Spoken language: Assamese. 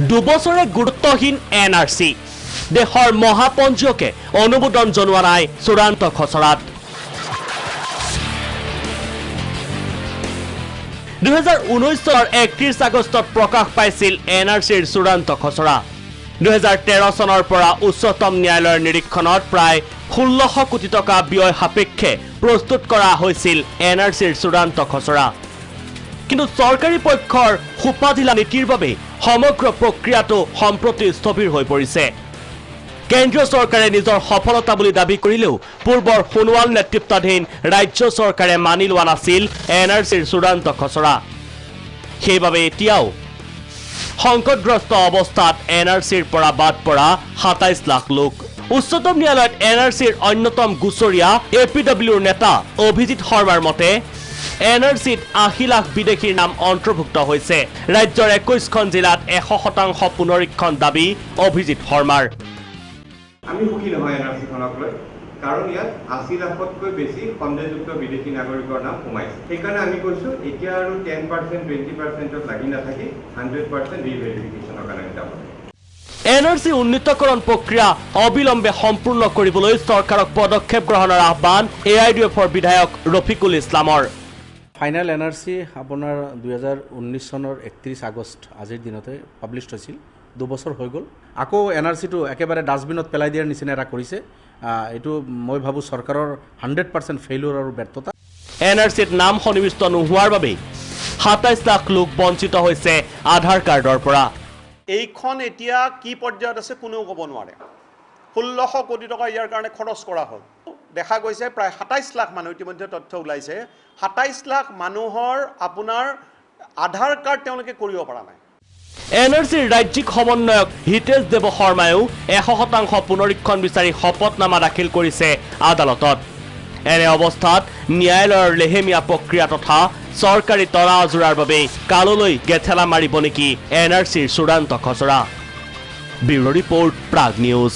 দুবছৰে গুৰুত্বহীন NRC দেশৰ মহাপঞ্জীয়কে অনুমোদন জনোৱা নাই চূড়ান্ত খচৰাত 2019 চনৰ 31 আগষ্টত প্ৰকাশ পাইছিল NRCৰ চূড়ান্ত খচৰা 2013 চনৰ পৰা উচ্চতম ন্যায়ালয়ৰ নিৰীক্ষণত প্ৰায় 1600 কোটি টকা ব্যয় সাপেক্ষে প্ৰস্তুত কৰা হৈছিল NRCৰ চূড়ান্ত খচৰা কিন্তু চৰকাৰী পক্ষৰ সুপাধিলা নীতিৰ বাবে সমগ্ৰ প্ৰক্ৰিয়াটো সম্প্ৰতি স্থবিৰ হৈ পৰিছে কেন্দ্ৰীয় চৰকাৰে নিজৰ সফলতা বুলি দাবী কৰিলেও পূৰ্বৰ সোণোৱাল নেতৃত্বাধীন ৰাজ্য চৰকাৰে মানি লোৱা নাছিল NRCৰ চূড়ান্ত খচৰা সেইবাবে এতিয়াও সংকটগ্ৰস্ত অৱস্থাত NRCৰ পৰা বাদ পৰা 27 লাখ লোক উচ্চতম ন্যায়ালয়ত NRCৰ অন্যতম গুচৰীয়া APWৰ নেতা অভিজিৎ শৰ্মাৰ মতে NRCত 80 লাখ বিদেশীৰ নাম অন্তৰ্ভুক্ত হৈছে ৰাজ্যৰ 21খন জিলাত 100% পুনৰীক্ষণ দাবী অভিজিৎ শৰ্মাৰ আমি সুখী নহয় NRCখনক লৈ কাৰণ ইয়াত 80 লাখতকৈ বেছি সন্দেহযুক্ত বিদেশী নাগৰিকৰ নাম সোমাইছে সেইকাৰণে আমি কৈছো এতিয়া আৰু 10% 20%ত লাগি নাথাকি 100% ৰিভেৰিফিকেশ্যনৰ কাৰণে যাব NRC উন্নীতকৰণ প্ৰক্ৰিয়া অবিলম্বে সম্পূৰ্ণ কৰিবলৈ চৰকাৰক পদক্ষেপ গ্ৰহণৰ আহ্বান AIDFৰ বিধায়ক ৰফিকুল ইছলামৰ ফাইনেল NRC আপোনাৰ 2019 চনৰ 31 আগষ্ট আজিৰ দিনতে পাব্লিছ হৈছিল 2 বছৰ হৈ গ'ল আকৌ NRCটো একেবাৰে ডাষ্টবিনত পেলাই দিয়াৰ নিচিনা এটা কৰিছে এইটো মই ভাবো চৰকাৰৰ 100% ফেইলিউৰ আৰু ব্যৰ্থতা NRCত নাম সন্নিবিষ্ট নোহোৱাৰ বাবে 27 লাখ লোক বঞ্চিত হৈছে আধাৰ কাৰ্ডৰ পৰা এইখন এতিয়া কি পৰ্যায়ত আছে কোনেও ক'ব নোৱাৰে 1600 কোটি টকা ইয়াৰ কাৰণে খৰচ কৰা হ'ল দেখা গৈছে প্ৰায় 27 লাখ মানুহ ইতিমধ্যে তথ্য ওলাইছে 27 লাখ মানুহৰ আপোনাৰ আধাৰ কাৰ্ড তেওঁলোকে কৰিব পৰা নাই NRCৰ ৰাজ্যিক সমন্বয়ক হিতেশ দেৱ শৰ্মায়ো 100% পুনৰীক্ষণ বিচাৰি শপতনামা দাখিল কৰিছে আদালতত এনে অৱস্থাত ন্যায়ালয়ৰ লেহেমীয়া প্ৰক্ৰিয়া তথা চৰকাৰী তৰা আজোৰাৰ বাবে কাললৈ গেথেলা মাৰিব নেকি NRCৰ চূড়ান্ত খচৰা ব্যুৰ' ৰিপৰ্ট প্ৰাগ নিউজ